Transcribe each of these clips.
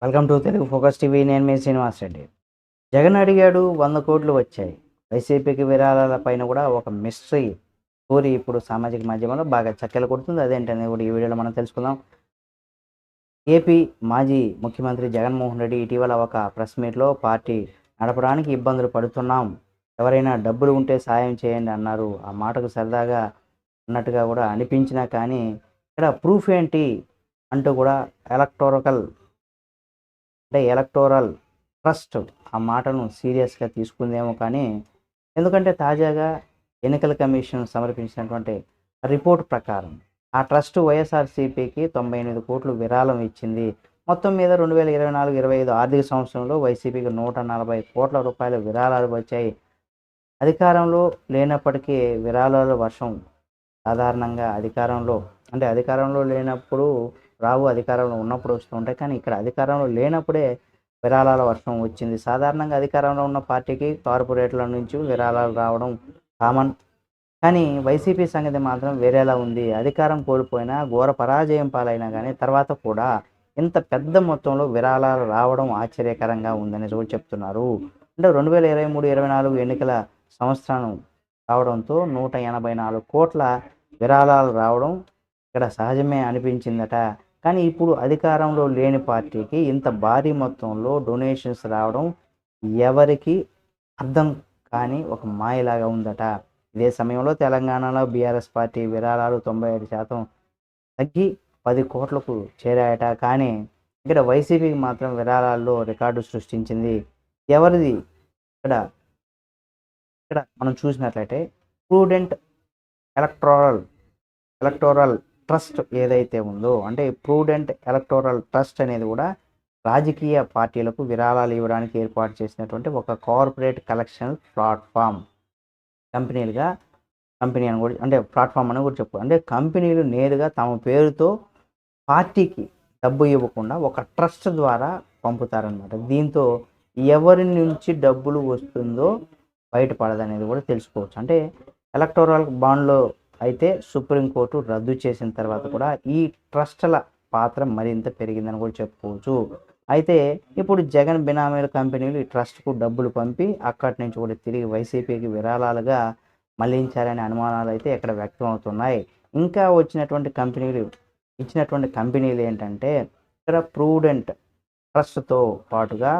Welcome to Telugu focus TV. నేను మీ శ్రీనివాస్ రెడ్డి. జగన్ అడిగాడు 100 కోట్లు వచ్చాయి. వైసీపీకి విరాళాల పైన కూడా ఒక మిస్టరీ స్టోరీ ఇప్పుడు సామాజిక మాధ్యమంలో బాగా చక్కర్లు కొడుతుంది. అదేంటనేది కూడా ఈ వీడియోలో మనం తెలుసుకుందాం. ఏపీ మాజీ ముఖ్యమంత్రి జగన్మోహన్ రెడ్డి ఇటీవల ఒక ప్రెస్ మీట్లో పార్టీ నడపడానికి ఇబ్బందులు పడుతున్నాం, ఎవరైనా డబ్బులు ఉంటే సాయం చేయండి అన్నారు. ఆ మాటకు సరదాగా అన్నట్టుగా కూడా అనిపించినా కానీ ఇక్కడ ప్రూఫ్ ఏంటి అంటూ కూడా ఎలక్టోరల్ ట్రస్ట్ ఆ మాటను సీరియస్గా తీసుకుందేమో. కానీ ఎందుకంటే తాజాగా ఎన్నికల కమిషన్ సమర్పించినటువంటి రిపోర్ట్ ప్రకారం ఆ ట్రస్ట్ వైఎస్ఆర్సీపీకి 98 కోట్లు విరాళం ఇచ్చింది. మొత్తం మీద 2024-25 ఆర్థిక సంవత్సరంలో వైసీపీకి 140 కోట్ల రూపాయల విరాళాలు వచ్చాయి. అధికారంలో లేనప్పటికీ విరాళాల వర్షం సాధారణంగా అధికారంలో లేనప్పుడు రావు, అధికారంలో ఉన్నప్పుడు వస్తూ ఉంటాయి. కానీ ఇక్కడ అధికారంలో లేనప్పుడే విరాళాల వర్షం వచ్చింది. సాధారణంగా అధికారంలో ఉన్న పార్టీకి కార్పొరేట్ల నుంచి విరాళాలు రావడం కామన్. కానీ వైసీపీ సంగతి మాత్రం వేరేలా ఉంది. అధికారం కోల్పోయినా, ఘోర పరాజయం పాలైనా కానీ తర్వాత కూడా ఇంత పెద్ద మొత్తంలో విరాళాలు రావడం ఆశ్చర్యకరంగా ఉందని కూడా చెప్తున్నారు. అంటే 2023-24 ఎన్నికల సంవత్సరం రావడంతో 184 కోట్ల విరాళాలు రావడం ఇక్కడ సహజమే అనిపించిందట. కానీ ఇప్పుడు అధికారంలో లేని పార్టీకి ఇంత భారీ మొత్తంలో డొనేషన్స్ రావడం ఎవరికి అర్థం కాని ఒక మాయలాగా ఉందట. ఇదే సమయంలో తెలంగాణలో బీఆర్ఎస్ పార్టీ విరాళాలు 95% తగ్గి 10 కోట్లకు చేరాయట. కానీ ఇక్కడ వైసీపీకి మాత్రం విరాళాల్లో రికార్డు సృష్టించింది. ఎవరిది ఇక్కడ ఇక్కడ మనం చూసినట్లయితే ప్రూడెంట్ ఎలక్టోరల్ ట్రస్ట్ ఏదైతే ఉందో, అంటే ప్రూడెంట్ ఎలక్టోరల్ ట్రస్ట్ అనేది కూడా రాజకీయ పార్టీలకు విరాళాలు ఇవ్వడానికి ఏర్పాటు చేసినటువంటి ఒక కార్పొరేట్ కలెక్షన్ ప్లాట్ఫామ్ కంపెనీ అని కూడా, అంటే ప్లాట్ఫామ్ అని కూడా చెప్పు. అంటే కంపెనీలు నేరుగా తమ పేరుతో పార్టీకి డబ్బు ఇవ్వకుండా ఒక ట్రస్ట్ ద్వారా పంపుతారనమాట. దీంతో ఎవరి నుంచి డబ్బులు వస్తుందో బయటపడదనేది కూడా తెలుసుకోవచ్చు. అంటే ఎలక్టోరల్ బాండ్లో అయితే సుప్రీంకోర్టు రద్దు చేసిన తర్వాత కూడా ఈ ట్రస్ట్ల పాత్ర మరింత పెరిగిందని కూడా చెప్పుకోవచ్చు. అయితే ఇప్పుడు జగన్ బినామీల కంపెనీలు ఈ ట్రస్ట్కు డబ్బులు పంపి అక్కడి నుంచి కూడా తిరిగి వైసీపీకి విరాళాలుగా మళ్లించారనే అనుమానాలు అయితే ఇక్కడ వ్యక్తం అవుతున్నాయి. ఇంకా ఇచ్చినటువంటి కంపెనీలు ఏంటంటే ఇక్కడ ప్రూడెంట్ ట్రస్ట్తో పాటుగా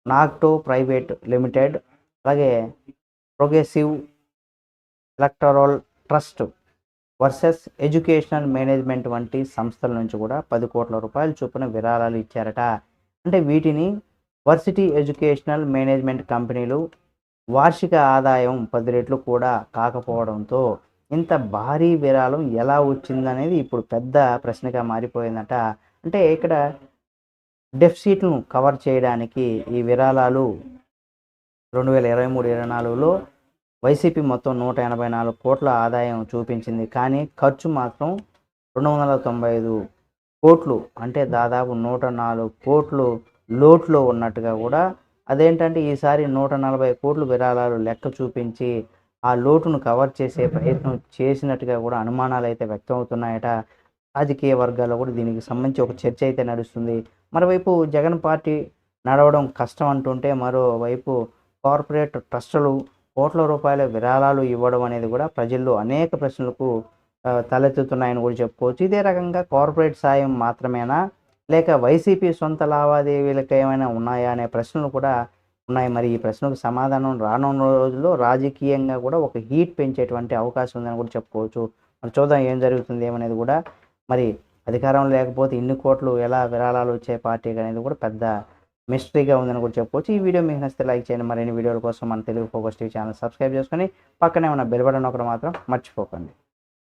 నాగ్టో ప్రైవేట్ లిమిటెడ్, అలాగే progressive electoral trust versus educational management వంటి సంస్థల నుంచి కూడా 10 కోట్ల రూపాయల చొప్పున విరాళాలు ఇచ్చారట. అంటే వీటిని వర్సిటీ ఎడ్యుకేషనల్ మేనేజ్మెంట్ కంపెనీలు వార్షిక ఆదాయం 10 రెట్లు కూడా కాకపోవడంతో ఇంత భారీ విరాళం ఎలా వచ్చిందనేది ఇప్పుడు పెద్ద ప్రశ్నగా మారిపోయిందట. అంటే ఇక్కడ డెఫిసిట్ను కవర్ చేయడానికి ఈ విరాళాలు 2023-24లో వైసీపీ మొత్తం 184 కోట్ల ఆదాయం చూపించింది. కానీ ఖర్చు మాత్రం 295 కోట్లు, అంటే దాదాపు 104 కోట్లు లోట్లో ఉన్నట్టుగా కూడా. అదేంటంటే ఈసారి 140 కోట్లు విరాళాలు లెక్క చూపించి ఆ లోటును కవర్ చేసే ప్రయత్నం చేసినట్టుగా కూడా అనుమానాలు అయితే వ్యక్తం అవుతున్నాయట. రాజకీయ వర్గాల్లో కూడా దీనికి సంబంధించి ఒక చర్చ అయితే నడుస్తుంది. మరోవైపు జగన్ పార్టీ నడవడం కష్టం అంటుంటే, మరోవైపు కార్పొరేట్ ట్రస్టులు కోట్ల రూపాయల విరాళాలు ఇవ్వడం అనేది కూడా ప్రజల్లో అనేక ప్రశ్నలకు తలెత్తుతున్నాయని కూడా చెప్పుకోవచ్చు. ఇదే రకంగా కార్పొరేట్ సాయం మాత్రమేనా, లేక వైసీపీ సొంత లావాదేవీలకు ఏమైనా ఉన్నాయా అనే ప్రశ్నలు కూడా ఉన్నాయి. మరి ఈ ప్రశ్నకు సమాధానం రానున్న రోజుల్లో రాజకీయంగా కూడా ఒక హీట్ పెంచేటువంటి అవకాశం ఉందని కూడా చెప్పుకోవచ్చు. మరి చూద్దాం ఏం జరుగుతుంది ఏమనేది కూడా. మరి అధికారం లేకపోతే ఇన్ని కోట్లు ఎలా విరాళాలు వచ్చే పార్టీకి అనేది కూడా పెద్ద మిస్టరీగా ఉందని కూడా చెప్పుకోవచ్చు. ఈ వీడియో మీకు నచ్చితే లైక్ చేయండి. మరిన్ని వీడియోల కోసం మన Telugu focus TV channel subscribe చేసుకొని పక్కనే ఉన్న బెల్ బటన్ ఒకటి మాత్రం మర్చిపోకండి.